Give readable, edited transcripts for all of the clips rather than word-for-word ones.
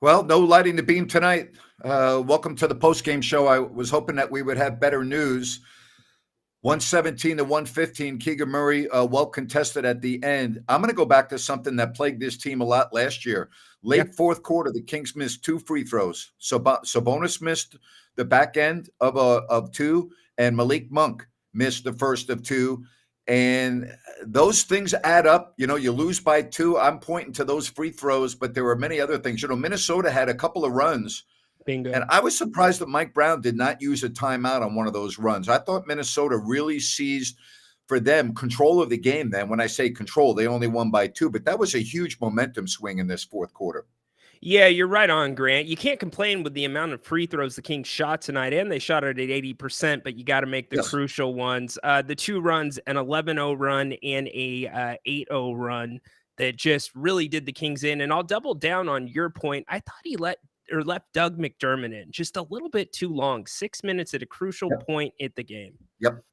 Well, no lighting the beam tonight. Welcome to the postgame show. I was hoping that we would have better news. 117 to 115, Keegan Murray, well contested at the end. I'm going to go back to something that plagued this team a lot last year. Late fourth quarter, the Kings missed two free throws. So Sabonis missed the back end of two, and Malik Monk missed the first of two. And those things add up. You lose by two. I'm pointing to those free throws, but there were many other things. Minnesota had a couple of runs. Bingo. And I was surprised that Mike Brown did not use a timeout on one of those runs. I thought Minnesota really seized, for them, control of the game then. When I say control, they only won by two, but that was a huge momentum swing in this fourth quarter. Yeah, you're right on, Grant. You can't complain with the amount of free throws the Kings shot tonight, and they shot it at 80%, but you got to make the crucial ones. The two runs, an 11-0 run and a 8-0 run that just really did the Kings in. And I'll double down on your point. I thought he left Doug McDermott in just a little bit too long, 6 minutes at a crucial point in the game. Yep.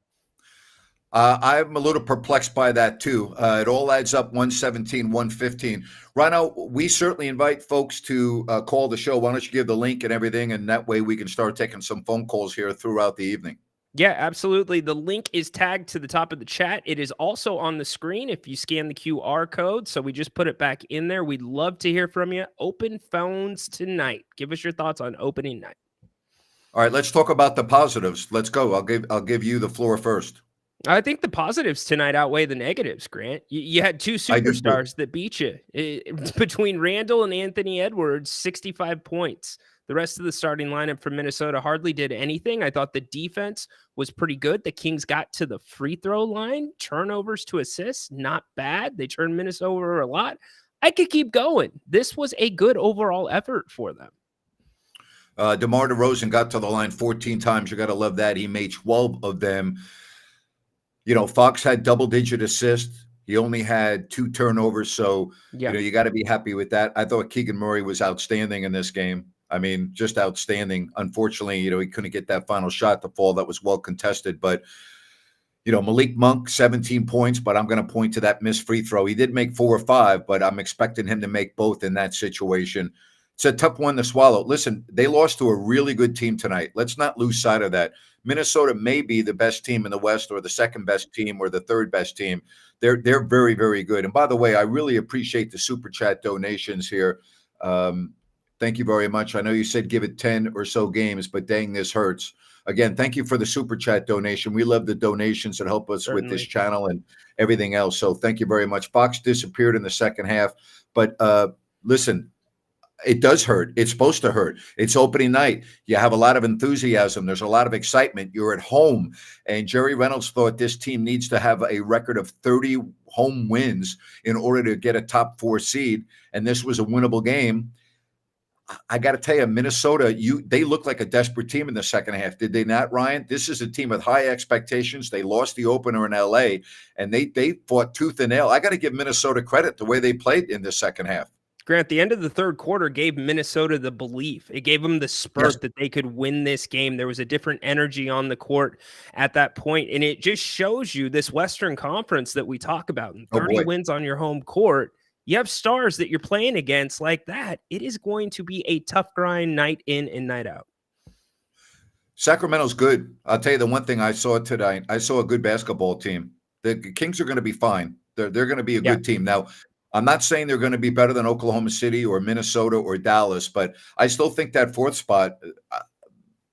I'm a little perplexed by that, too. It all adds up 117, 115. Ryno, we certainly invite folks to call the show. Why don't you give the link and everything, and that way we can start taking some phone calls here throughout the evening. Yeah, absolutely. The link is tagged to the top of the chat. It is also on the screen if you scan the QR code. So we just put it back in there. We'd love to hear from you. Open phones tonight. Give us your thoughts on opening night. All right, let's talk about the positives. Let's go. I'll give you the floor first. I think the positives tonight outweigh the negatives, Grant. You had two superstars that beat you. Between Randall and Anthony Edwards, 65 points. The rest of the starting lineup for Minnesota hardly did anything. I thought the defense was pretty good. The Kings got to the free throw line. Turnovers to assists, not bad. They turned Minnesota over a lot. I could keep going. This was a good overall effort for them. DeMar DeRozan got to the line 14 times. You got to love that. He made 12 of them. Fox had double-digit assists. He only had 2 turnovers, so you got to be happy with that. I thought Keegan Murray was outstanding in this game. I mean, just outstanding. Unfortunately, he couldn't get that final shot to fall. That was well contested. But, Malik Monk, 17 points, but I'm going to point to that missed free throw. He did make 4 or 5, but I'm expecting him to make both in that situation. It's a tough one to swallow. Listen, they lost to a really good team tonight. Let's not lose sight of that. Minnesota may be the best team in the West, or the second best team, or the third best team. They're very, very good. And by the way, I really appreciate the Super Chat donations here. Thank you very much. I know you said give it 10 or so games, but dang, this hurts. Again, thank you for the Super Chat donation. We love the donations that help us with this channel and everything else. So thank you very much. Fox disappeared in the second half. But listen, it does hurt. It's supposed to hurt. It's opening night. You have a lot of enthusiasm. There's a lot of excitement. You're at home. And Jerry Reynolds thought this team needs to have a record of 30 home wins in order to get a top 4 seed. And this was a winnable game. I got to tell you, Minnesota, they look like a desperate team in the second half. Did they not, Ryan? This is a team with high expectations. They lost the opener in L.A., and they fought tooth and nail. I got to give Minnesota credit the way they played in the second half. Grant, the end of the third quarter gave Minnesota the belief. It gave them the spurt that they could win this game. There was a different energy on the court at that point, and it just shows you this Western Conference that we talk about. And 30 wins on your home court. You have stars that you're playing against like that. It is going to be a tough grind night in and night out. Sacramento's good. I'll tell you the one thing I saw tonight. I saw a good basketball team. The Kings are going to be fine. They're going to be a good team. Now, I'm not saying they're going to be better than Oklahoma City or Minnesota or Dallas, but I still think that fourth spot,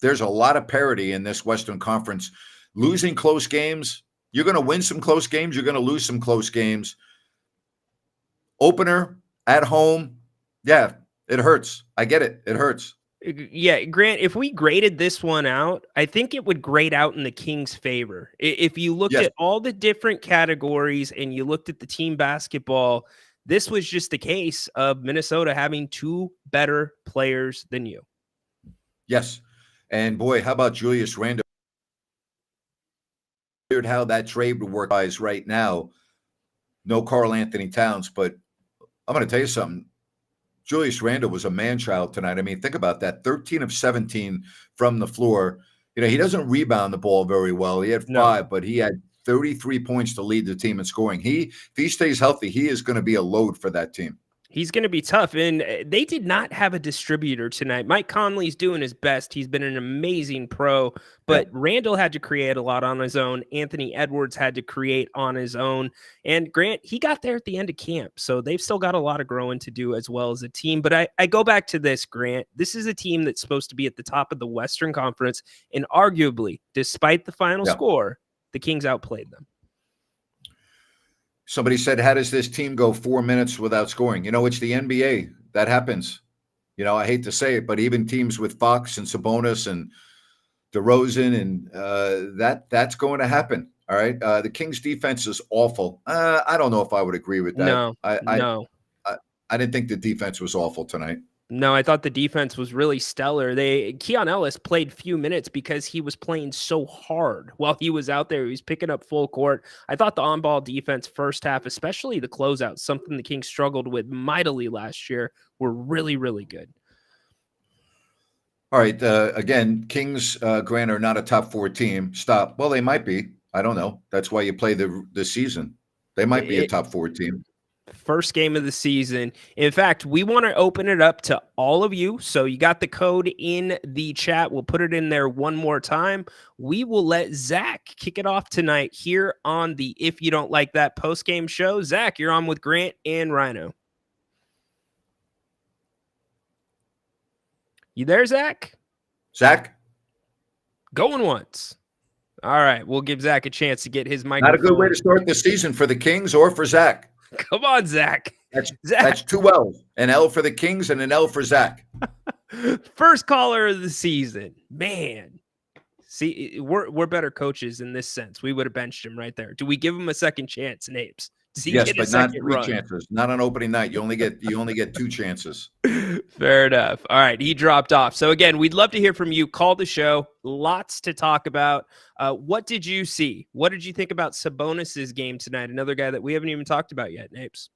there's a lot of parity in this Western Conference. Losing close games, you're going to win some close games. You're going to lose some close games. Opener at home, yeah, it hurts. I get it. It hurts. Yeah, Grant, if we graded this one out, I think it would grade out in the Kings' favor. If you looked at all the different categories and you looked at the team basketball, this was just the case of Minnesota having 2 better players than you. Yes. And boy, how about Julius Randle? Weird how that trade would work right now. No Karl Anthony Towns, but I'm going to tell you something. Julius Randle was a man-child tonight. I mean, think about that. 13 of 17 from the floor. He doesn't rebound the ball very well. He had 5, but he had 33 points to lead the team in scoring. If he stays healthy, he is going to be a load for that team. He's going to be tough. And they did not have a distributor tonight. Mike Conley's doing his best. He's been an amazing pro, but Randall had to create a lot on his own. Anthony Edwards had to create on his own. And Grant, he got there at the end of camp. So they've still got a lot of growing to do as well as a team. But I go back to this, Grant. This is a team that's supposed to be at the top of the Western Conference. And arguably, despite the final score, the Kings outplayed them. Somebody said, how does this team go 4 minutes without scoring? It's the NBA. That happens. I hate to say it, but even teams with Fox and Sabonis and DeRozan and that's going to happen. All right. The Kings defense is awful. I don't know if I would agree with that. No. I didn't think the defense was awful tonight. No, I thought the defense was really stellar. Keon Ellis played few minutes because he was playing so hard while he was out there. He was picking up full court. I thought the on-ball defense first half, especially the closeout, something the Kings struggled with mightily last year, were really, really good. All right. Again, Kings, Grant, are not a top 4 team. Stop. Well, they might be. I don't know. That's why you play the season. They might be a top 4 team. First game of the season. In fact, we want to open it up to all of you. So you got the code in the chat. We'll put it in there one more time. We will let Zach kick it off tonight here on the If You Don't Like That post-game show. Zach, you're on with Grant and Ryno. You there, Zach? Zach? Going once. All right. We'll give Zach a chance to get his microphone. Not a good way to start the season for the Kings or for Zach. Come on, Zach. That's 2 L's. An L for the Kings and an L for Zach. First caller of the season. Man. See, we're better coaches in this sense. We would have benched him right there. Do we give him a second chance, Napes? Yes, but not 3 chances. Not on opening night. You only get 2 chances. Fair enough. All right, he dropped off. So again, we'd love to hear from you. Call the show. Lots to talk about. What did you see? What did you think about Sabonis's game tonight? Another guy that we haven't even talked about yet, Napes.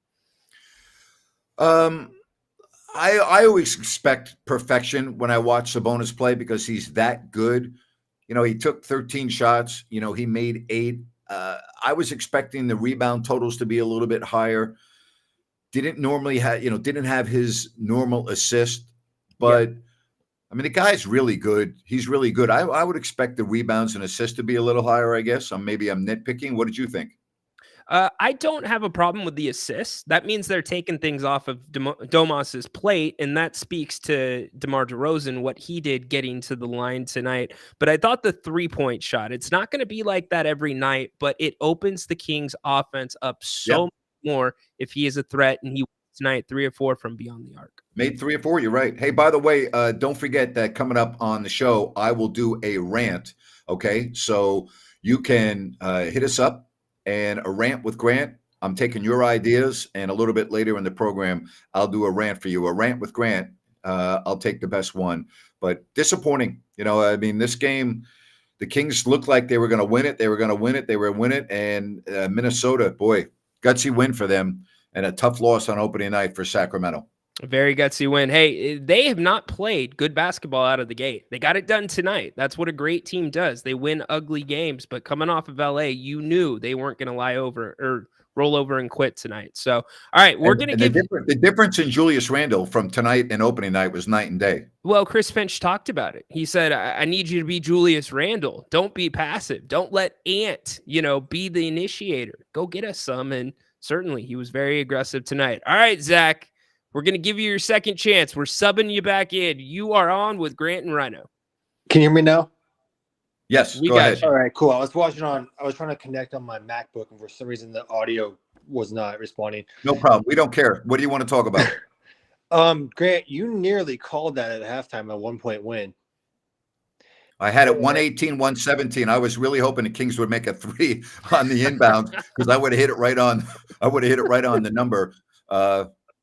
I always expect perfection when I watch Sabonis play because he's that good. He took 13 shots. He made 8. I was expecting the rebound totals to be a little bit higher. Didn't have his normal assist, but I mean, the guy's really good. He's really good. I would expect the rebounds and assists to be a little higher, I guess. Maybe I'm nitpicking. What did you think? I don't have a problem with the assists. That means they're taking things off of Domas's plate, and that speaks to DeMar DeRozan, what he did getting to the line tonight. But I thought the three-point shot, it's not going to be like that every night, but it opens the Kings' offense up so much more if he is a threat, and he tonight 3 or 4 from beyond the arc. Made 3 or 4, you're right. Hey, by the way, don't forget that coming up on the show, I will do a rant, okay? So you can hit us up. And a rant with Grant, I'm taking your ideas, and a little bit later in the program, I'll do a rant for you. A rant with Grant, I'll take the best one. But disappointing. This game, the Kings looked like they were going to win it. They were going to win it. They were win it. And Minnesota, boy, gutsy win for them, and a tough loss on opening night for Sacramento. A very gutsy win. Hey, they have not played good basketball out of the gate. They got it done tonight. That's what a great team does. They win ugly games, but coming off of LA, you knew they weren't going to lie over or roll over and quit tonight. So, all right, we're going to give the difference in Julius Randle from tonight and opening night was night and day. Well, Chris Finch talked about it. He said, I need you to be Julius Randle. Don't be passive. Don't let Ant, be the initiator. Go get us some. And certainly he was very aggressive tonight. All right, Zach. We're going to give you your second chance. We're subbing you back in. You are on with Grant and Ryno. Can you hear me now? Yes, go ahead. All right, cool. I was trying to connect on my MacBook, and for some reason the audio was not responding. No problem. We don't care. What do you want to talk about? Grant, you nearly called that at halftime, a 1-point win. I had it 118, 117. I was really hoping the Kings would make a 3 on the inbound because I would have hit it right on. I would have hit it right on the number.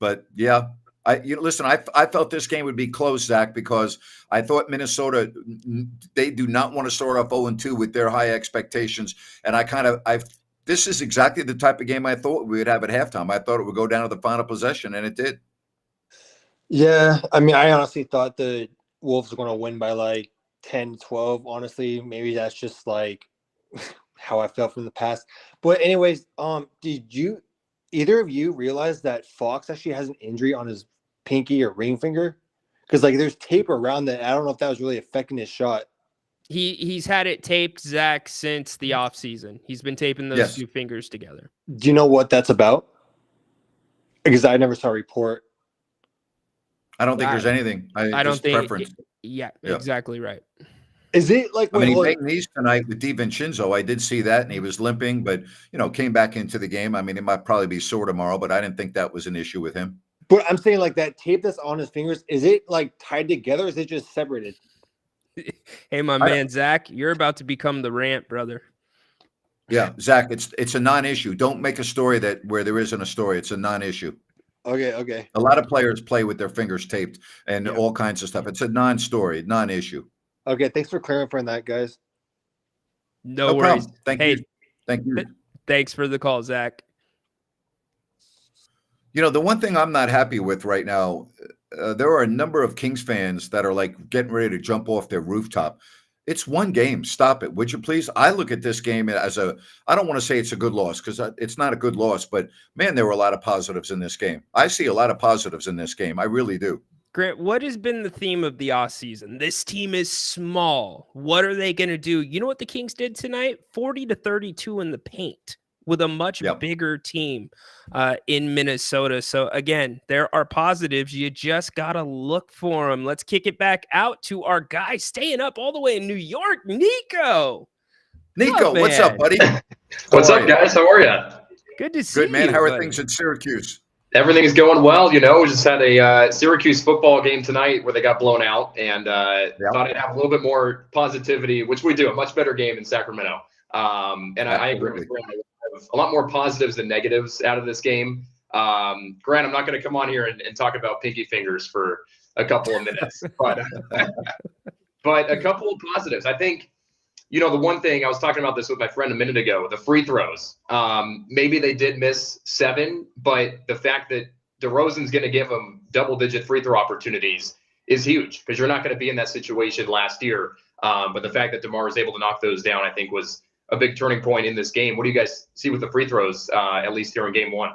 But yeah, listen, I felt this game would be close, Zach, because I thought Minnesota, they do not want to start off 0-2 with their high expectations. And this is exactly the type of game I thought we would have at halftime. I thought it would go down to the final possession, and it did. Yeah, I honestly thought the Wolves were going to win by like 10-12. Honestly, maybe that's just like how I felt from the past. But anyways, did you either of you realize that Fox actually has an injury on his pinky or ring finger? Because like there's tape around that. I don't know if that was really affecting his shot. He's had it taped, Zach, since the offseason. He's been taping those Yes. two fingers together. Do you know what that's about? Because I never saw a report. I don't think there's anything. I don't just think. preference. Yeah, Yeah. exactly right. Is it like I mean, he hold made knees tonight with DiVincenzo. I did see that, and he was limping, but came back into the game. I mean, it might probably be sore tomorrow, but I didn't think that was an issue with him. But I'm saying like that tape that's on his fingers, is it like tied together or is it just separated? Hey, my man, Zach, you're about to become the Rant, brother. Yeah, Zach, it's a non-issue. Don't make a story where there isn't a story. It's a non-issue. Okay. A lot of players play with their fingers taped and all kinds of stuff. It's a non-story, non-issue. Okay, thanks for clarifying that, guys. No worries. Problem. Thank you. Thank you. Thanks for the call, Zach. The one thing I'm not happy with right now, there are a number of Kings fans that are like getting ready to jump off their rooftop. It's one game. Stop it, would you please? I look at this game as I don't want to say it's a good loss because it's not a good loss, but man, there were a lot of positives in this game. I see a lot of positives in this game. I really do. Grant, what has been the theme of the offseason? This team is small. What are they going to do? You know what the Kings did tonight? 40-32 in the paint with a much bigger team in Minnesota. So, again, there are positives. You just got to look for them. Let's kick it back out to our guy staying up all the way in New York, Nico. Nico, what's up, buddy? What's up, guys? How are you? Good to see you. Good, man. How are buddy? things in Syracuse? Everything's going well. We just had a Syracuse football game tonight where they got blown out, and thought I'd have a little bit more positivity, which we do, a much better game in Sacramento. And I agree with Grant. I have a lot more positives than negatives out of this game. Grant, I'm not going to come on here and talk about pinky fingers for a couple of minutes, but a couple of positives. I think, the one thing, I was talking about this with my friend a minute ago, the free throws. Maybe they did miss 7, but the fact that DeRozan's going to give them double-digit free throw opportunities is huge because you're not going to be in that situation last year. But the fact that DeMar was able to knock those down, I think, was a big turning point in this game. What do you guys see with the free throws, at least here in game 1?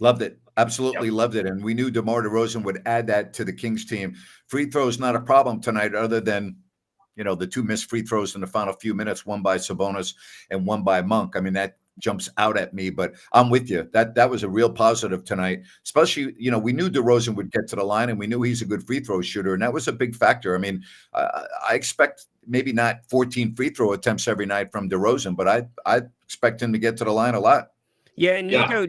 Loved it. Absolutely loved it. And we knew DeMar DeRozan would add that to the Kings team. Free throws not a problem tonight other than the 2 missed free throws in the final few minutes, one by Sabonis and one by Monk. I mean, that jumps out at me, but I'm with you. That was a real positive tonight, especially, we knew DeRozan would get to the line and we knew he's a good free throw shooter. And that was a big factor. I mean, I expect maybe not 14 free throw attempts every night from DeRozan, but I expect him to get to the line a lot. Yeah, and Nico,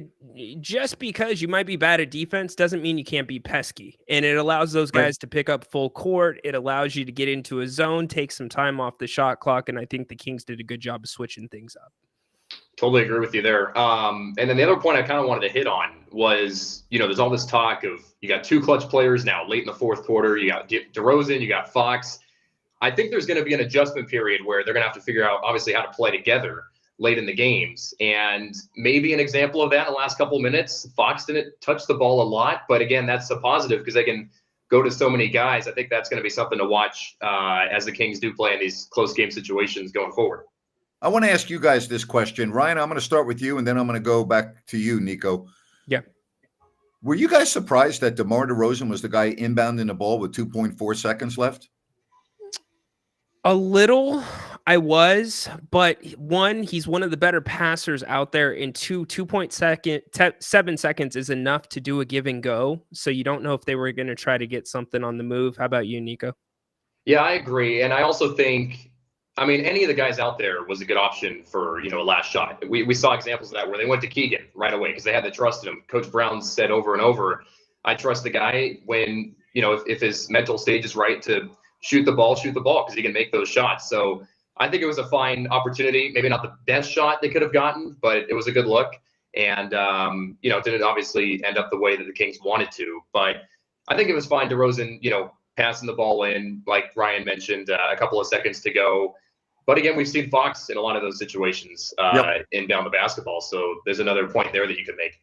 just because you might be bad at defense doesn't mean you can't be pesky. And it allows those guys to pick up full court. It allows you to get into a zone, take some time off the shot clock. And I think the Kings did a good job of switching things up. Totally agree with you there. And then the other point I kind of wanted to hit on was, there's all this talk of you got 2 clutch players now late in the fourth quarter. You got DeRozan, you got Fox. I think there's going to be an adjustment period where they're going to have to figure out, obviously, how to play together late in the games. And maybe an example of that in the last couple of minutes, Fox didn't touch the ball a lot, but again, that's a positive because they can go to so many guys. I think that's going to be something to watch as the Kings do play in these close game situations going forward. I want to ask you guys this question. Ryan, I'm going to start with you, and then I'm going to go back to you, Nico. Yeah. Were you guys surprised that DeMar DeRozan was the guy inbounding the ball with 2.4 seconds left? A little, I was, but 1, he's one of the better passers out there, and 2.7 seconds is enough to do a give and go. So you don't know if they were going to try to get something on the move. How about you, Nico? Yeah, I agree. And I also think, any of the guys out there was a good option for, a last shot. We saw examples of that where they went to Keegan right away because they had to trust him. Coach Brown said over and over, I trust the guy when, if his mental stage is right to shoot the ball because he can make those shots. So I think it was a fine opportunity. Maybe not the best shot they could have gotten, but it was a good look. And, it didn't obviously end up the way that the Kings wanted to. But I think it was fine. DeRozan, passing the ball in, like Ryan mentioned, a couple of seconds to go. But again, we've seen Fox in a lot of those situations inbound the basketball. So there's another point there that you could make.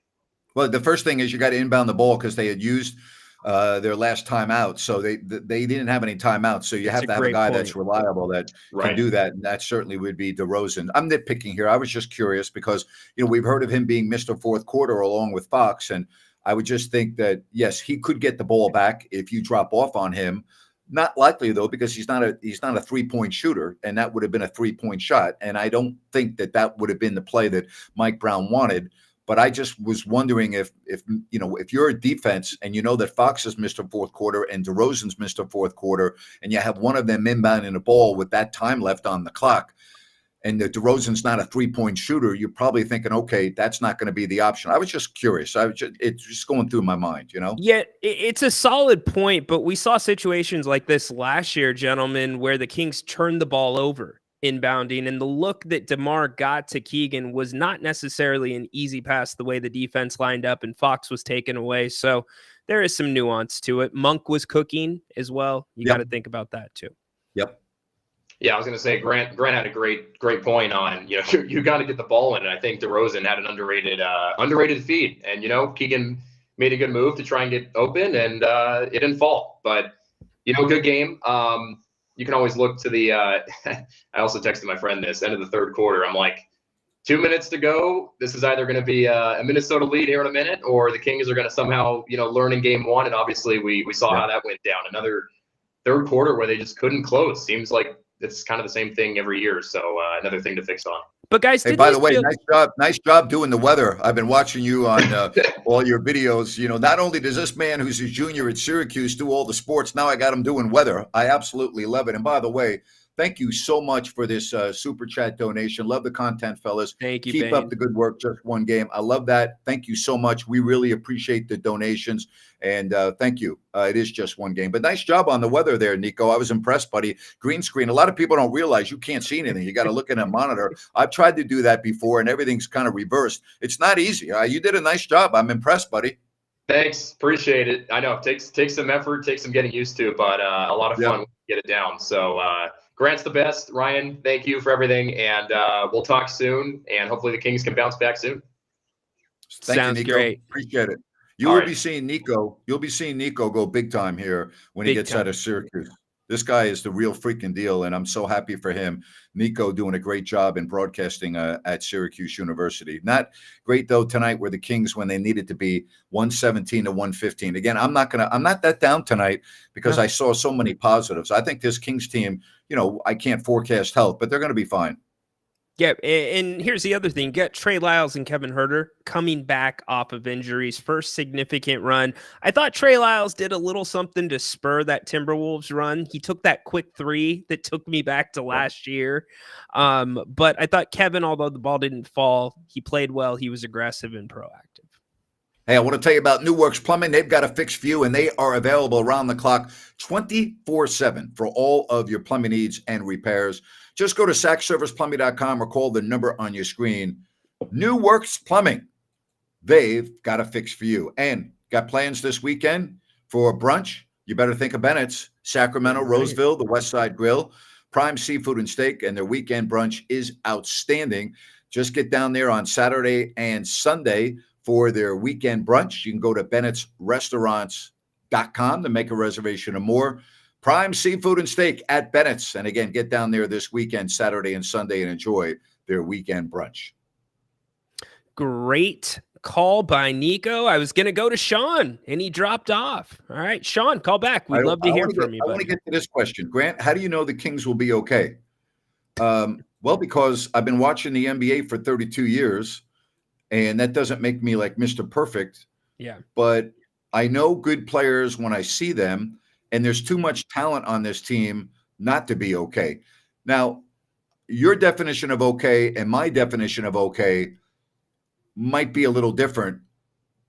Well, the first thing is you got to inbound the ball because they had used their last time out. So they didn't have any timeouts. So you That's have to have a guy that's reliable that Right. can do that. And that certainly would be DeRozan. I'm nitpicking here. I was just curious because, we've heard of him being Mr. Fourth Quarter along with Fox. And I would just think that, yes, he could get the ball back if you drop off on him. Not likely, though, because he's not a 3-point shooter, and that would have been a 3-point shot. And I don't think that would have been the play that Mike Brown wanted. But I just was wondering if you're a defense and you know that Fox is Mr. Fourth Quarter and DeRozan's Mr. Fourth Quarter, and you have one of them inbounding the ball with that time left on the clock, and the DeRozan's not a 3-point shooter, you're probably thinking, okay, that's not going to be the option. I was just curious. It's just going through my mind, Yeah, it's a solid point, but we saw situations like this last year, gentlemen, where the Kings turned the ball over inbounding, and the look that DeMar got to Keegan was not necessarily an easy pass the way the defense lined up and Fox was taken away. So there is some nuance to it. Monk was cooking as well. You got to think about that too. Yep. Yeah, I was going to say Grant had a great point on, you got to get the ball in. And I think DeRozan had an underrated feed, and Keegan made a good move to try and get open, and it didn't fall. But good game. You can always look to the. I also texted my friend this end of the third quarter. I'm like, 2 minutes to go. This is either going to be a Minnesota lead here in a minute, or the Kings are going to somehow learn in game one. And obviously we saw how that went down. Another third quarter where they just couldn't close. Seems like it's kind of the same thing every year. So another thing to fix on. But guys, hey, by the way, nice job doing the weather. I've been watching you on all your videos. Not only does this man who's a junior at Syracuse do all the sports, now I got him doing weather. I absolutely love it. And by the way, thank you so much for this super chat donation. Love the content, fellas. Thank you. Keep up the good work. Just one game. I love that. Thank you so much. We really appreciate the donations. And thank you. It is just one game. But nice job on the weather there, Nico. I was impressed, buddy. Green screen. A lot of people don't realize you can't see anything. You got to look at a monitor. I've tried to do that before, and everything's kind of reversed. It's not easy. You did a nice job. I'm impressed, buddy. Thanks. Appreciate it. I know it takes some effort, takes some getting used to, but a lot of fun to get it down. So Grant's the best. Ryan, thank you for everything, and we'll talk soon, and hopefully the Kings can bounce back soon. Sounds you, Nico. great. Appreciate it. You'll be seeing Nico go big time here when he gets out of Syracuse. This guy is the real freaking deal, and I'm so happy for him. Nico doing a great job in broadcasting at Syracuse University. Not great though tonight where the Kings, when they needed to be, 117-115. Again, I'm not that down tonight because I saw so many positives. I think this Kings team, I can't forecast health, but they're going to be fine. Yeah, and here's the other thing. Get Trey Lyles and Kevin Huerter coming back off of injuries. First significant run. I thought Trey Lyles did a little something to spur that Timberwolves run. He took that quick three that took me back to last year. But I thought Kevin, although the ball didn't fall, he played well. He was aggressive and proactive. Hey, I want to tell you about New Works Plumbing. They've got a fix for you, and they are available around the clock 24/7 for all of your plumbing needs and repairs. Just go to sackserviceplumbing.com or call the number on your screen. New Works Plumbing. They've got a fix for you. And got plans this weekend for brunch? You better think of Bennett's. Sacramento, Roseville, the West Side Grill, prime seafood and steak, and their weekend brunch is outstanding. Just get down there on Saturday and Sunday for their weekend brunch. You can go to Bennett'sRestaurants.com to make a reservation or more. Prime seafood and steak at Bennett's. And again, get down there this weekend, Saturday and Sunday, and enjoy their weekend brunch. Great call by Nico. I was going to go to Sean, and he dropped off. All right, Sean, call back. We'd love to hear from you. I want to get to this question. Grant, how do you know the Kings will be okay? Well, because I've been watching the NBA for 32 years, and that doesn't make me like Mr. Perfect. Yeah. But I know good players when I see them. And there's too much talent on this team not to be okay. Now, your definition of okay and my definition of okay might be a little different.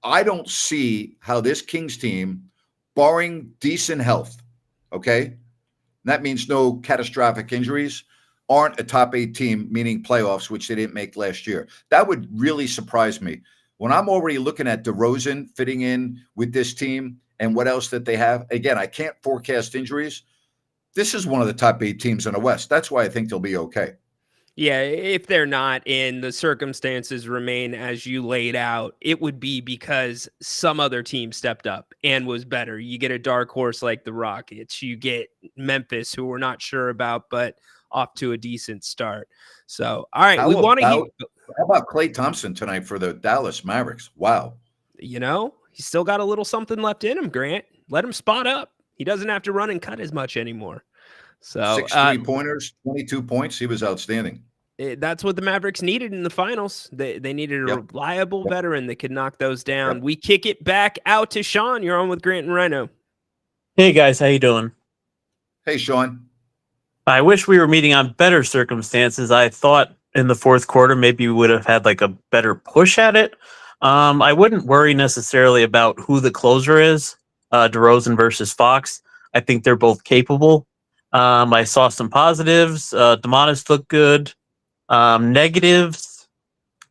I don't see how this Kings team, barring decent health, okay, that means no catastrophic injuries, aren't a top 8 team, meaning playoffs, which they didn't make last year. That would really surprise me. When I'm already looking at DeRozan fitting in with this team, and what else that they have. Again, I can't forecast injuries. This is one of the top 8 teams in the West. That's why I think they'll be okay. Yeah, if they're not and the circumstances remain as you laid out, it would be because some other team stepped up and was better. You get a dark horse like the Rockets. You get Memphis, who we're not sure about, but off to a decent start. So, all right, How we want to hear. about Klay Thompson tonight for the Dallas Mavericks? Wow. He's still got a little something left in him, Grant. Let him spot up. He doesn't have to run and cut as much anymore. So 6 3-pointers, 22 points. He was outstanding. That's what the Mavericks needed in the finals. They needed a reliable veteran that could knock those down. We kick it back out to Sean. You're on with Grant and Ryno. Hey guys, how you doing? Hey, Sean. I wish we were meeting on better circumstances. I thought in the fourth quarter maybe we would have had like a better push at it. I wouldn't worry necessarily about who the closer is, DeRozan versus Fox. I think they're both capable. I saw some positives. Demonis looked good. Negatives,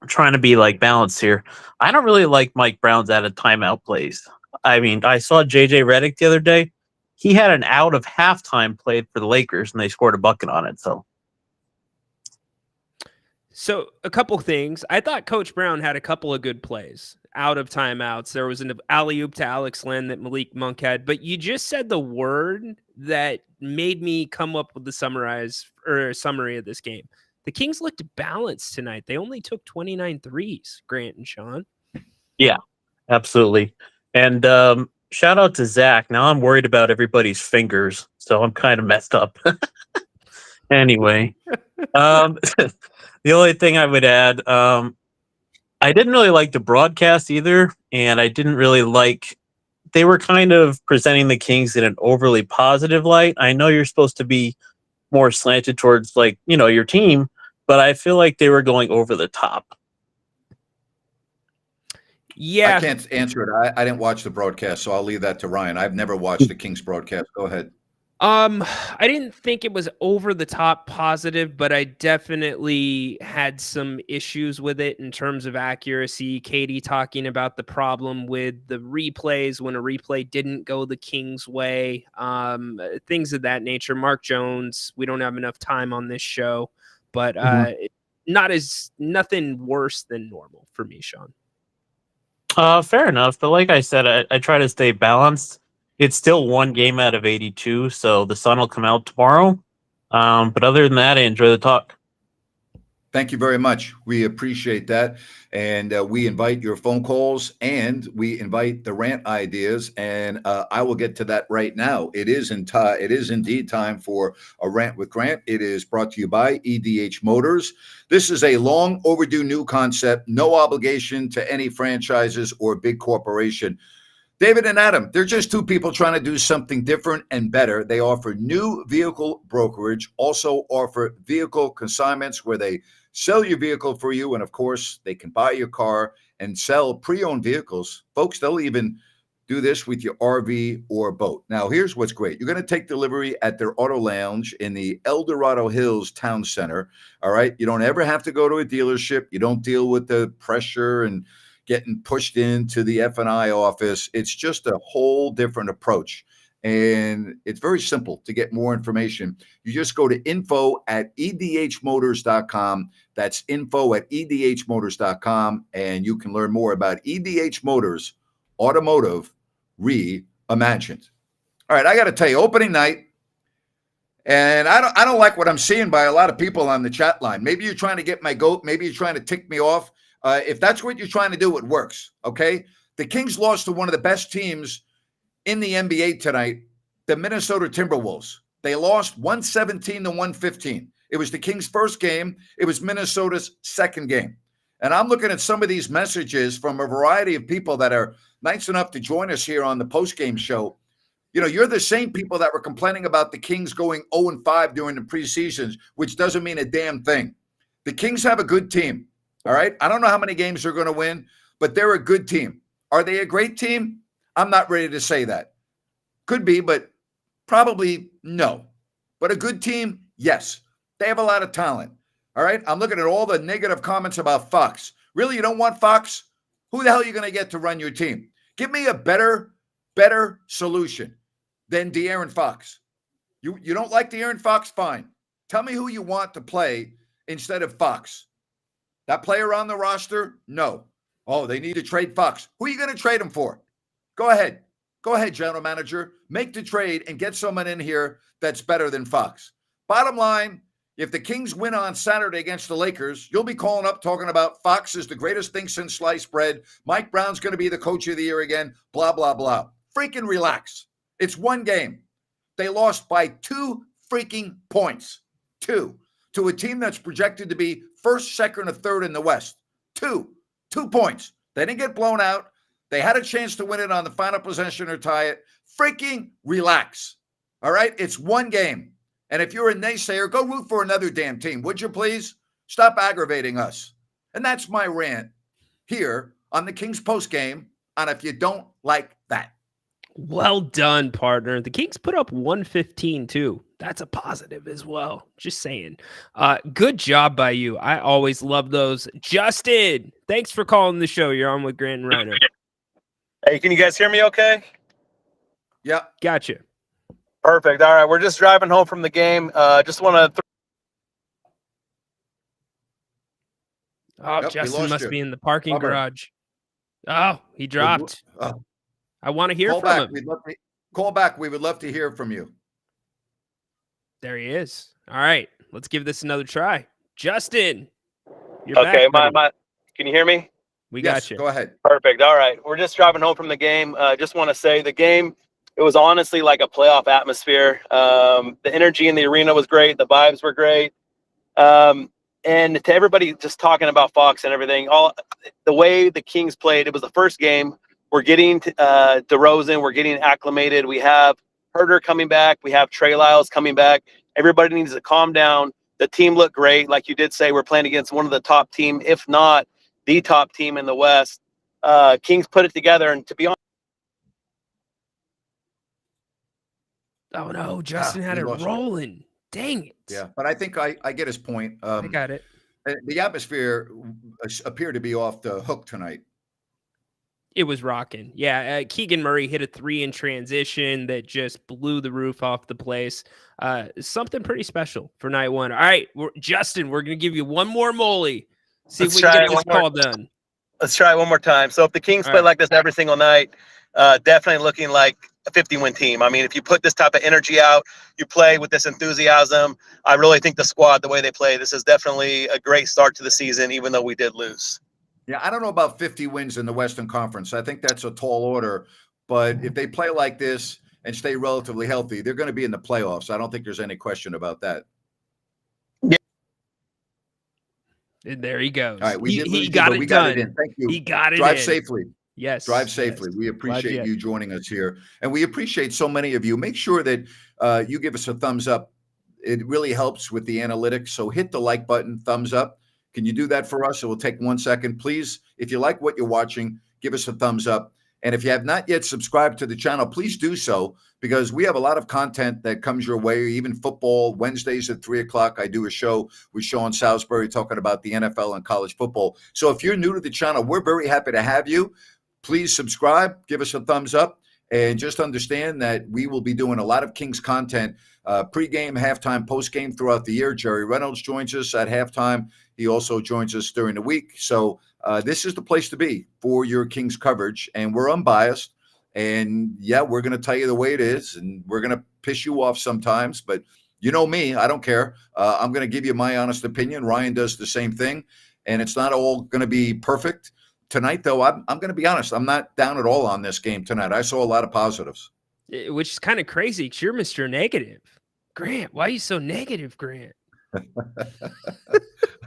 I'm trying to be like balanced here. I don't really like Mike Brown's out of timeout plays. I mean, I saw JJ Redick the other day. He had an out of halftime played for the Lakers and they scored a bucket on it. So a couple things. I thought Coach Brown had a couple of good plays out of timeouts. There was an alley-oop to Alex Len that Malik Monk had, but you just said the word that made me come up with the summary of this game. The Kings looked balanced tonight. They only took 29 threes, Grant and Sean. Yeah, absolutely. And shout out to Zach. Now I'm worried about everybody's fingers, so I'm kind of messed up. Anyway, the only thing I would add, I didn't really like the broadcast either, and I didn't really like they were kind of presenting the Kings in an overly positive light. I know you're supposed to be more slanted towards your team, but I feel like they were going over the top. Yeah. I can't answer it. I didn't watch the broadcast, so I'll leave that to Ryan. I've never watched the Kings broadcast. Go ahead. I didn't think it was over the top positive, but I definitely had some issues with it in terms of accuracy. Katie talking about the problem with the replays when a replay didn't go the Kings' way, things of that nature. Mark Jones, we don't have enough time on this show, but nothing worse than normal for me, Sean. Fair enough, but like I said, I try to stay balanced. It's still one game out of 82, so the sun will come out tomorrow. But other than that, I enjoy the talk. Thank you very much. We appreciate that. And we invite your phone calls and we invite the rant ideas. And I will get to that right now. It is indeed time for a rant with Grant. It is brought to you by EDH Motors. This is a long overdue new concept, no obligation to any franchises or big corporation. David and Adam, they're just two people trying to do something different and better. They offer new vehicle brokerage, also offer vehicle consignments where they sell your vehicle for you. And of course, they can buy your car and sell pre-owned vehicles. Folks, they'll even do this with your RV or boat. Now, here's what's great. You're going to take delivery at their auto lounge in the El Dorado Hills Town Center. All right. You don't ever have to go to a dealership. You don't deal with the pressure and getting pushed into the F&I office. It's just a whole different approach. And it's very simple to get more information. You just go to info@edhmotors.com. That's info@edhmotors.com. And you can learn more about EDH Motors, automotive reimagined. All right, I got to tell you, opening night, and I don't like what I'm seeing by a lot of people on the chat line. Maybe you're trying to get my goat. Maybe you're trying to tick me off. If that's what you're trying to do, it works, okay? The Kings lost to one of the best teams in the NBA tonight, the Minnesota Timberwolves. They lost 117-115. It was the Kings' first game. It was Minnesota's second game. And I'm looking at some of these messages from a variety of people that are nice enough to join us here on the postgame show. You know, you're the same people that were complaining about the Kings going 0-5 during the preseasons, which doesn't mean a damn thing. The Kings have a good team. All right. I don't know how many games they're going to win, but they're a good team. Are they a great team? I'm not ready to say that. Could be, but probably no. But a good team, yes. They have a lot of talent. All right. I'm looking at all the negative comments about Fox. Really, you don't want Fox? Who the hell are you going to get to run your team? Give me a better solution than De'Aaron Fox. You don't like De'Aaron Fox? Fine. Tell me who you want to play instead of Fox? That player on the roster? No. Oh, they need to trade Fox. Who are you going to trade him for? Go ahead. Go ahead, general manager. Make the trade and get someone in here that's better than Fox. Bottom line, if the Kings win on Saturday against the Lakers, you'll be calling up talking about Fox is the greatest thing since sliced bread. Mike Brown's going to be the coach of the year again, blah, blah, blah. Freaking relax. It's one game. They lost by 2 freaking points. 2. To a team that's projected to be first, second, or third in the West. 2 points. They didn't get blown out. They had a chance to win it on the final possession or tie it. Freaking relax. All right? It's one game. And if you're a naysayer, go root for another damn team, would you please? Stop aggravating us. And that's my rant here on the Kings Postgame on If You Don't Like That. Well done, partner. The Kings put up 115 too. That's a positive as well. Just saying. Good job by you. I always love those. Justin, thanks for calling the show. You're on with Grant and Ryno. Hey, can you guys hear me okay? Yeah. Gotcha. Perfect. All right, we're just driving home from the game. Just want to Oh, Justin must be in the parking garage. Oh, he dropped. I want to hear from him. Call back. We would love to hear from you. There he is. All right, let's give this another try. Justin, you're okay. back. Can you hear me? We got you. Go ahead. Perfect. All right, we're just driving home from the game. Just want to say the game, it was honestly like a playoff atmosphere. The energy in the arena was great. The vibes were great. And to everybody just talking about Fox and everything, the way the Kings played, it was the first game. We're getting DeRozan. We're getting acclimated. We have Herter coming back. We have Trey Lyles coming back. Everybody needs to calm down. The team looked great. Like you did say, we're playing against one of the top team, if not the top team in the West. Kings put it together. And to be honest, oh no, Justin had it rolling. Dang it. Yeah, but I think I get his point. I got it. The atmosphere appeared to be off the hook tonight. It was rocking. Yeah, Keegan Murray hit a 3 in transition that just blew the roof off the place. Something pretty special for night one. All right, Justin, we're going to give you one more molly. See if we can get this call done. Let's try it one more time. So if the Kings play like this every single night, definitely looking like a 50-win team. I mean, if you put this type of energy out, you play with this enthusiasm, I really think the squad, the way they play, this is definitely a great start to the season, even though we did lose. Yeah, I don't know about 50 wins in the Western Conference. I think that's a tall order. But if they play like this and stay relatively healthy, they're going to be in the playoffs. I don't think there's any question about that. Yeah. And there he goes. All right, he got it done. Thank you. He got it Drive in. safely. Yes. Drive safely. We appreciate you joining us here. And we appreciate so many of you. Make sure that you give us a thumbs up. It really helps with the analytics. So hit the like button, thumbs up. Can you do that for us? It will take 1 second. Please, if you like what you're watching, give us a thumbs up. And if you have not yet subscribed to the channel, please do so, because we have a lot of content that comes your way, even football. Wednesdays at 3 o'clock, I do a show with Sean Salisbury talking about the NFL and college football. So if you're new to the channel, we're very happy to have you. Please subscribe, give us a thumbs up, and just understand that we will be doing a lot of Kings content, pregame, halftime, postgame throughout the year. Jerry Reynolds joins us at halftime. He also joins us during the week. So this is the place to be for your Kings coverage, and we're unbiased. And yeah, we're going to tell you the way it is, and we're going to piss you off sometimes, but you know me, I don't care. I'm going to give you my honest opinion. Ryan does the same thing, and it's not all going to be perfect. Tonight, though, I'm going to be honest. I'm not down at all on this game tonight. I saw a lot of positives. Which is kind of crazy because you're Mr. Negative. Grant, why are you so negative, Grant?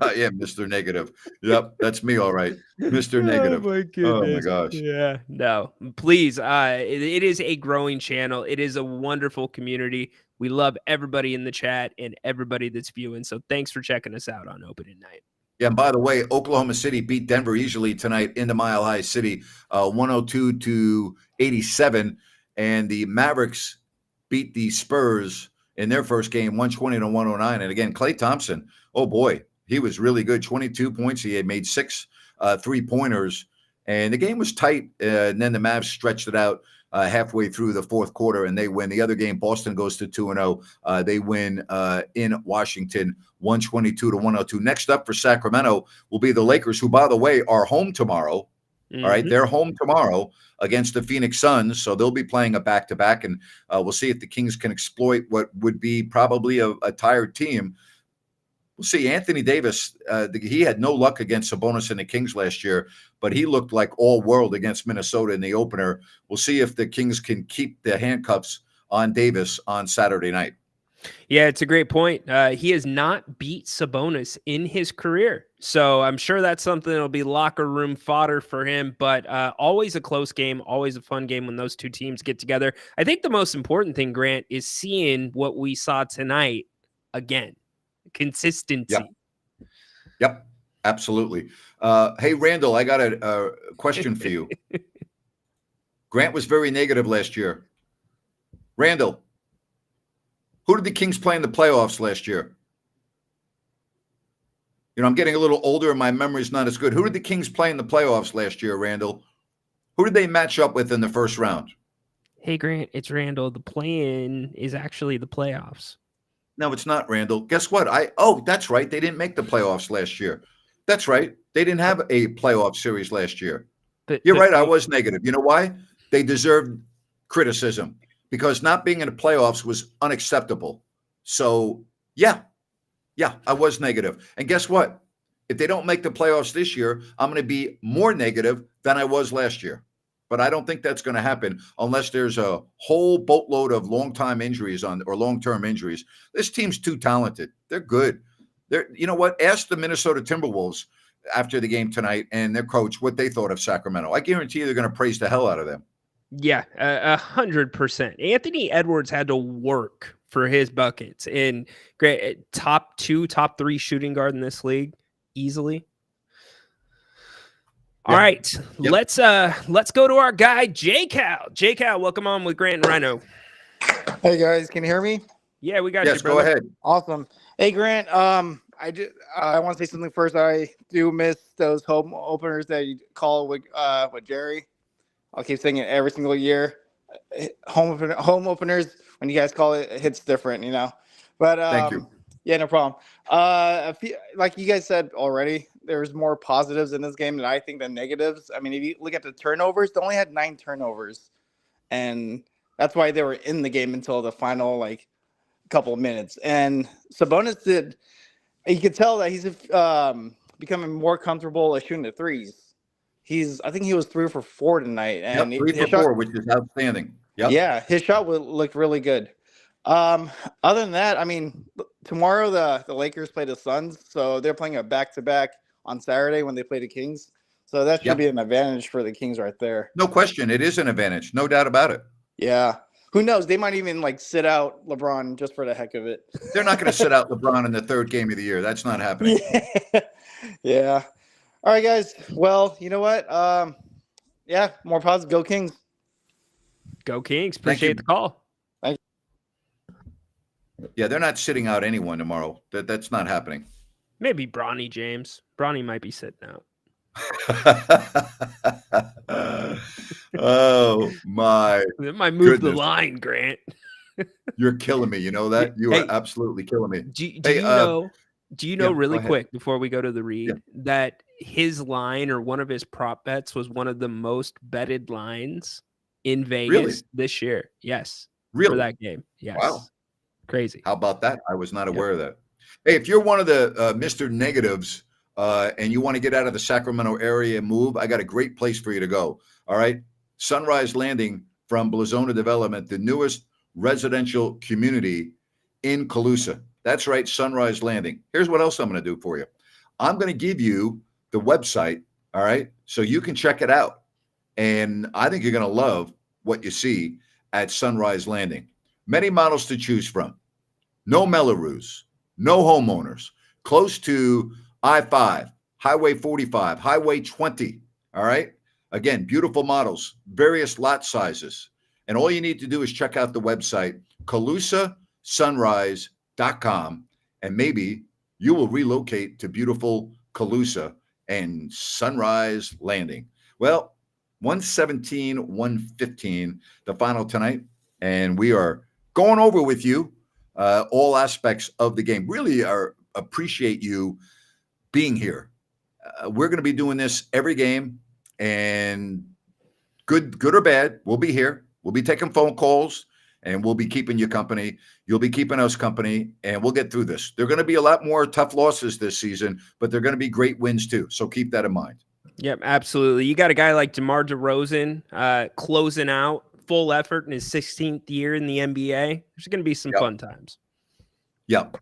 I am Mr. Negative. Yep, that's me, all right. Mr. Negative. Oh, my goodness. Oh, my gosh. Yeah, no. Please, it is a growing channel. It is a wonderful community. We love everybody in the chat and everybody that's viewing. So thanks for checking us out on opening night. Yeah, and by the way, Oklahoma City beat Denver easily tonight in the Mile High City, 102-87. And the Mavericks beat the Spurs in their first game, 120-109. And again, Klay Thompson, oh boy, he was really good. 22 points. He had made 6 3-pointers. And the game was tight. And then the Mavs stretched it out halfway through the fourth quarter, and they win. The other game, Boston goes to 2-0. They win in Washington, 122-102. Next up for Sacramento will be the Lakers, who, by the way, are home tomorrow. Mm-hmm. All right, they're home tomorrow against the Phoenix Suns, so they'll be playing a back-to-back, and we'll see if the Kings can exploit what would be probably a tired team. We'll see. Anthony Davis, he had no luck against Sabonis and the Kings last year, but he looked like all world against Minnesota in the opener. We'll see if the Kings can keep the handcuffs on Davis on Saturday night. Yeah, it's a great point. He has not beat Sabonis in his career. So I'm sure that's something that'll be locker room fodder for him, but always a close game, always a fun game when those two teams get together. I think the most important thing, Grant, is seeing what we saw tonight again. Consistency. Yep, absolutely. Hey, Randall, I got a question for you. Grant was very negative last year. Randall, who did the Kings play in the playoffs last year? You know, I'm getting a little older and my memory's not as good. Who did the Kings play in the playoffs last year, Randall? Who did they match up with in the first round? Hey, Grant, it's Randall. The play-in is actually the playoffs. No, it's not, Randall. Guess what? That's right. They didn't make the playoffs last year. That's right. They didn't have a playoff series last year. You're right. I was negative. You know why? They deserved criticism because not being in the playoffs was unacceptable. So, yeah, I was negative. And guess what? If they don't make the playoffs this year, I'm going to be more negative than I was last year. But I don't think that's going to happen unless there's a whole boatload of long-term injuries. This team's too talented. They're good. You know what? Ask the Minnesota Timberwolves after the game tonight and their coach what they thought of Sacramento. I guarantee you they're going to praise the hell out of them. Yeah, 100%. Anthony Edwards had to work for his buckets, and great top 2, top 3 shooting guard in this league easily. All right, let's go to our guy J Cal. J Cal, welcome on with Grant and Ryno. Hey guys, can you hear me? Yeah, we got you. Yes, go ahead. Awesome. Hey Grant, I want to say something first. I do miss those home openers that you call with Jerry. I'll keep saying it every single year. Home openers, when you guys call it, it hits different, you know. But Thank you. Yeah, no problem. Like you guys said already, there's more positives in this game than I think than negatives. I mean, if you look at the turnovers, they only had 9 turnovers, and that's why they were in the game until the final couple of minutes. And Sabonis did. You could tell that he's becoming more comfortable at shooting the threes. I think he was 3 for 4 tonight, and 3 for 4, which is outstanding. Yep. Yeah, his shot looked really good. Other than that, I mean, tomorrow the Lakers play the Suns, so they're playing a back-to-back on Saturday when they play the Kings. So that should be an advantage for the Kings right there. No question. It is an advantage. No doubt about it. Yeah. Who knows? They might even sit out LeBron just for the heck of it. They're not going to sit out LeBron in the 3rd game of the year. That's not happening. Yeah. All right, guys. Well, you know what? Yeah, more positive. Go Kings. Go Kings. Appreciate the call. Thank you. Yeah, they're not sitting out anyone tomorrow. That's not happening. Maybe Bronny James. Bronny might be sitting out. Oh my! It might move the line, Grant. You're killing me. You know that? You are absolutely killing me. Do you know really quick before we go to the read that his line or one of his prop bets was one of the most betted lines in Vegas this year? Yes. Really? For that game. Yes. Wow. Crazy. How about that? I was not aware of that. Hey, if you're one of the Mr. Negatives and you want to get out of the Sacramento area and move, I got a great place for you to go. All right. Sunrise Landing from Blazona Development, the newest residential community in Calusa. That's right, Sunrise Landing. Here's what else I'm going to do for you. I'm going to give you the website, all right, so you can check it out. And I think you're going to love what you see at Sunrise Landing. Many models to choose from. No Mellorews, no homeowners, close to I-5, Highway 45, Highway 20, all right? Again, beautiful models, various lot sizes. And all you need to do is check out the website, CalusaSunrise.com, and maybe you will relocate to beautiful Calusa and Sunrise Landing. Well, 117-115, the final tonight. And we are going over with you all aspects of the game. Really appreciate you being here. We're going to be doing this every game, and good or bad, we'll be here. We'll be taking phone calls, and we'll be keeping you company. You'll be keeping us company, and we'll get through this. There are going to be a lot more tough losses this season, but they're going to be great wins too. So keep that in mind. Yep, absolutely. You got a guy like DeMar DeRozan closing out full effort in his 16th year in the NBA. There's going to be some fun times. Yep.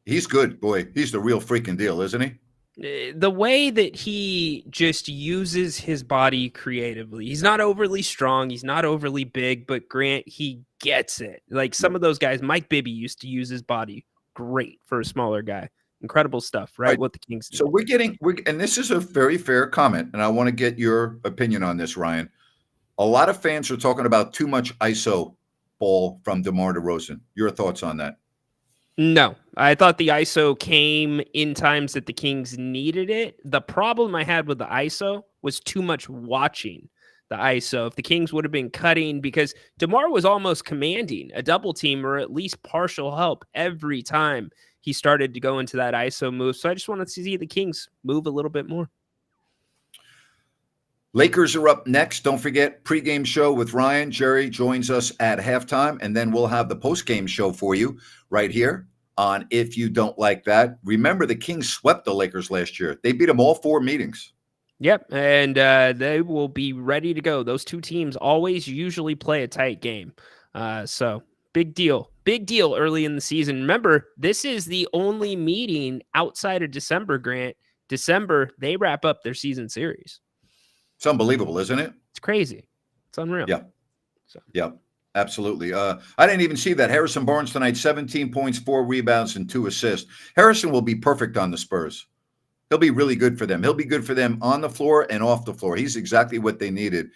He's good, boy. He's the real freaking deal, isn't he? The way that he just uses his body creatively. He's not overly strong. He's not overly big, but Grant, he gets it. Like some of those guys, Mike Bibby used to use his body great for a smaller guy. Incredible stuff, right? What the Kings do. So and this is a very fair comment, and I want to get your opinion on this, Ryan. A lot of fans are talking about too much ISO ball from DeMar DeRozan. Your thoughts on that? No, I thought the ISO came in times that the Kings needed it. The problem I had with the ISO was too much watching the ISO. If the Kings would have been cutting, because DeMar was almost commanding a double team or at least partial help every time he started to go into that ISO move. So I just wanted to see the Kings move a little bit more. Lakers are up next. Don't forget, pregame show with Ryan. Jerry joins us at halftime, and then we'll have the postgame show for you right here on If You Don't Like That. Remember, the Kings swept the Lakers last year. They beat them all 4 meetings. Yep, and they will be ready to go. Those two teams always usually play a tight game. So big deal early in the season. Remember, this is the only meeting outside of December, Grant. December, they wrap up their season series. It's unbelievable, isn't it? It's crazy. It's unreal. Yeah. Yeah, absolutely. I didn't even see that. Harrison Barnes tonight, 17 points, 4 rebounds, and 2 assists. Harrison will be perfect on the Spurs. He'll be really good for them. He'll be good for them on the floor and off the floor. He's exactly what they needed.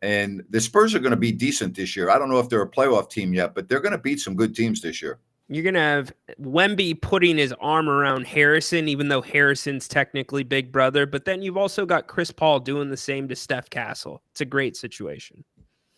And the Spurs are going to be decent this year. I don't know if they're a playoff team yet, but they're going to beat some good teams this year. You're going to have Wemby putting his arm around Harrison, even though Harrison's technically big brother. But then you've also got Chris Paul doing the same to Steph Castle. It's a great situation.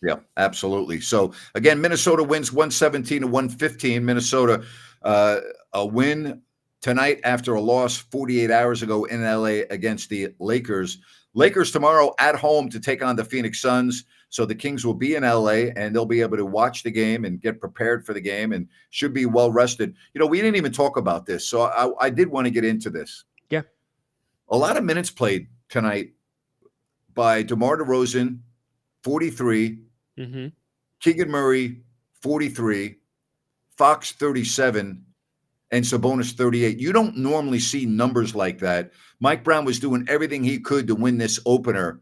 Yeah, absolutely. So, again, Minnesota wins 117-115. Minnesota, a win tonight after a loss 48 hours ago in L.A. against the Lakers. Lakers tomorrow at home to take on the Phoenix Suns. So the Kings will be in L.A. and they'll be able to watch the game and get prepared for the game and should be well rested. You know, we didn't even talk about this, so I did want to get into this. Yeah. A lot of minutes played tonight by DeMar DeRozan, 43, Keegan Murray, 43, Fox, 37, and Sabonis, 38. You don't normally see numbers like that. Mike Brown was doing everything he could to win this opener.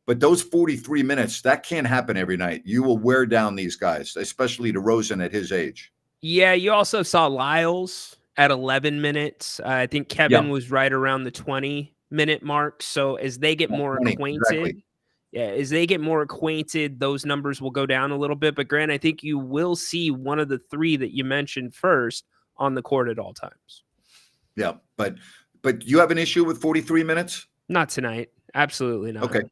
But those 43 minutes, that can't happen every night. You will wear down these guys, especially DeRozan at his age. Yeah, you also saw Lyles at 11 minutes. I think Kevin was right around the 20-minute mark. So as they get more acquainted, as they get more acquainted, those numbers will go down a little bit. But Grant, I think you will see one of the 3 that you mentioned first on the court at all times. Yeah, but you have an issue with 43 minutes? Not tonight. Absolutely not. Okay.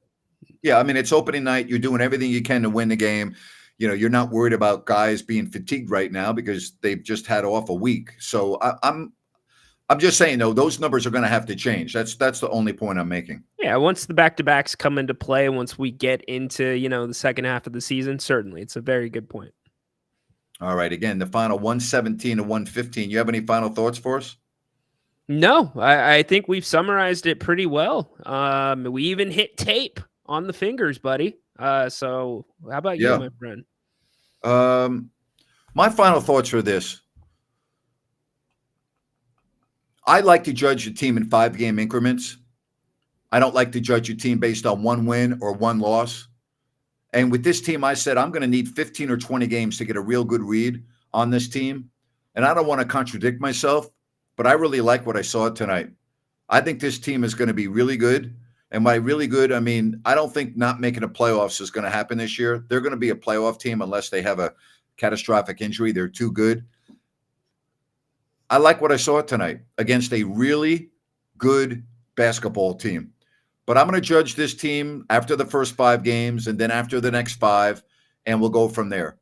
Yeah, I mean, it's opening night. You're doing everything you can to win the game. You know, you're not worried about guys being fatigued right now because they've just had off a week. So I'm just saying, though, those numbers are going to have to change. That's the only point I'm making. Yeah, once the back-to-backs come into play, once we get into, the second half of the season, certainly. It's a very good point. All right. Again, the final 117-115. You have any final thoughts for us? No, I think we've summarized it pretty well. We even hit tape on the fingers, buddy. So how about you, my friend? My final thoughts are this. I like to judge a team in 5-game increments. I don't like to judge a team based on 1 win or 1 loss. And with this team, I said I'm going to need 15 or 20 games to get a real good read on this team. And I don't want to contradict myself, but I really like what I saw tonight. I think this team is going to be really good. And by really good, I mean, I don't think not making the playoffs is going to happen this year. They're going to be a playoff team unless they have a catastrophic injury. They're too good. I like what I saw tonight against a really good basketball team. But I'm going to judge this team after the first 5 games and then after the next 5, and we'll go from there.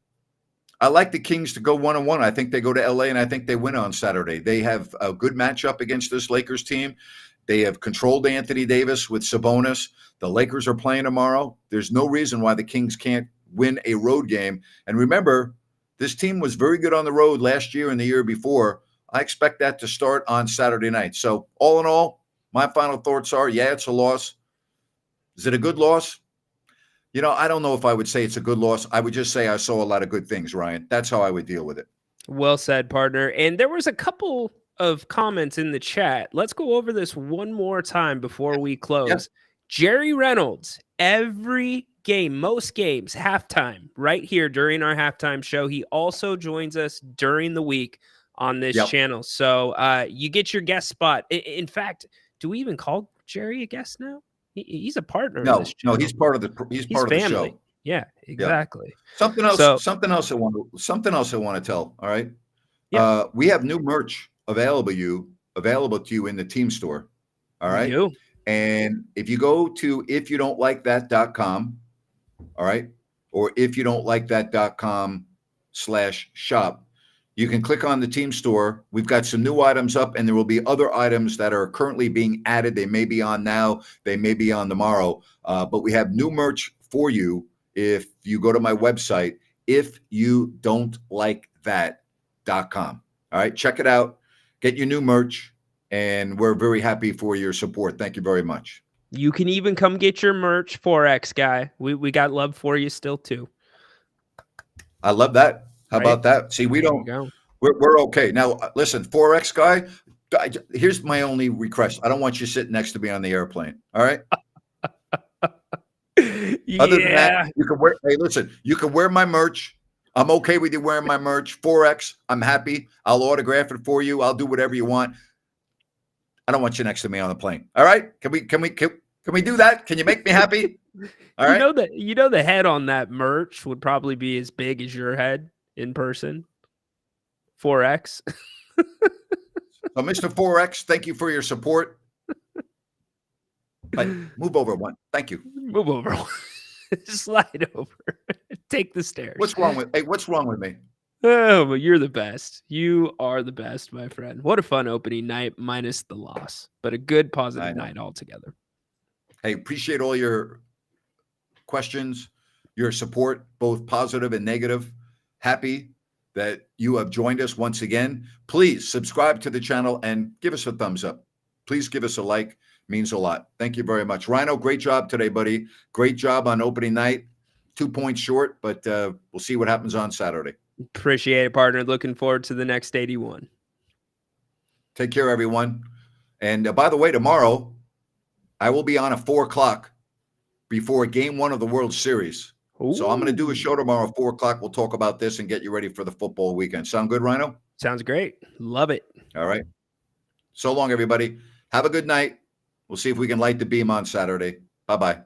I like the Kings to go 1-1. I think they go to LA, and I think they win on Saturday. They have a good matchup against this Lakers team. They have controlled Anthony Davis with Sabonis. The Lakers are playing tomorrow. There's no reason why the Kings can't win a road game. And remember, this team was very good on the road last year and the year before. I expect that to start on Saturday night. So all in all, my final thoughts are, yeah, it's a loss. Is it a good loss? You know, I don't know if I would say it's a good loss. I would just say I saw a lot of good things, Ryan. That's how I would deal with it. Well said, partner. And there was a couple of comments in the chat. Let's go over this one more time before we close. Yeah. Jerry Reynolds, every game, most games, halftime, right here during our halftime show. He also joins us during the week on this channel. So you get your guest spot. In fact, do we even call Jerry a guest now? He's a partner. No, in this channel. he's part of the part of the show. Yeah, exactly. Yeah. Something else I want to tell. All right. Yeah. We have new merch available to you in the team store. All right. And if you go to ifyoudon'tlikethat.com, all right, or ifyoudon'tlikethat.com/shop, you can click on the team store. We've got some new items up, and there will be other items that are currently being added. They may be on now, they may be on tomorrow, but we have new merch for you if you go to my website, ifyoudon'tlikethat.com. All right, check it out, get your new merch, and we're very happy for your support. Thank you very much. You can even come get your merch, 4X guy. We got love for you still too. I love that. How about that? See, we're okay. Now, listen, 4X guy, here's my only request. I don't want you sitting next to me on the airplane. All right? Other than that, you can wear, hey, listen, you can wear my merch. I'm okay with you wearing my merch. 4X, I'm happy. I'll autograph it for you. I'll do whatever you want. I don't want you next to me on the plane. All right? Can we do that? Can you make me happy? All right. You know the head on that merch would probably be as big as your head in person. 4X. So, Mr. 4X, thank you for your support. But move over one. Thank you. Move over one. Slide over. Take the stairs. What's wrong with me? Oh, well, you're the best. You are the best, my friend. What a fun opening night, minus the loss, but a good positive night altogether. Hey, appreciate all your questions, your support, both positive and negative. Happy that you have joined us once again. Please subscribe to the channel and give us a thumbs up. Please give us a like. Means a lot. Thank you very much. Ryno, great job today, buddy. Great job on opening night. 2 points short, but we'll see what happens on Saturday. Appreciate it, partner. Looking forward to the next 81. Take care, everyone. And by the way, tomorrow, I will be on at 4 o'clock before Game 1 of the World Series. Ooh. So I'm going to do a show tomorrow at 4 o'clock. We'll talk about this and get you ready for the football weekend. Sound good, Ryno? Sounds great. Love it. All right. So long, everybody. Have a good night. We'll see if we can light the beam on Saturday. Bye-bye.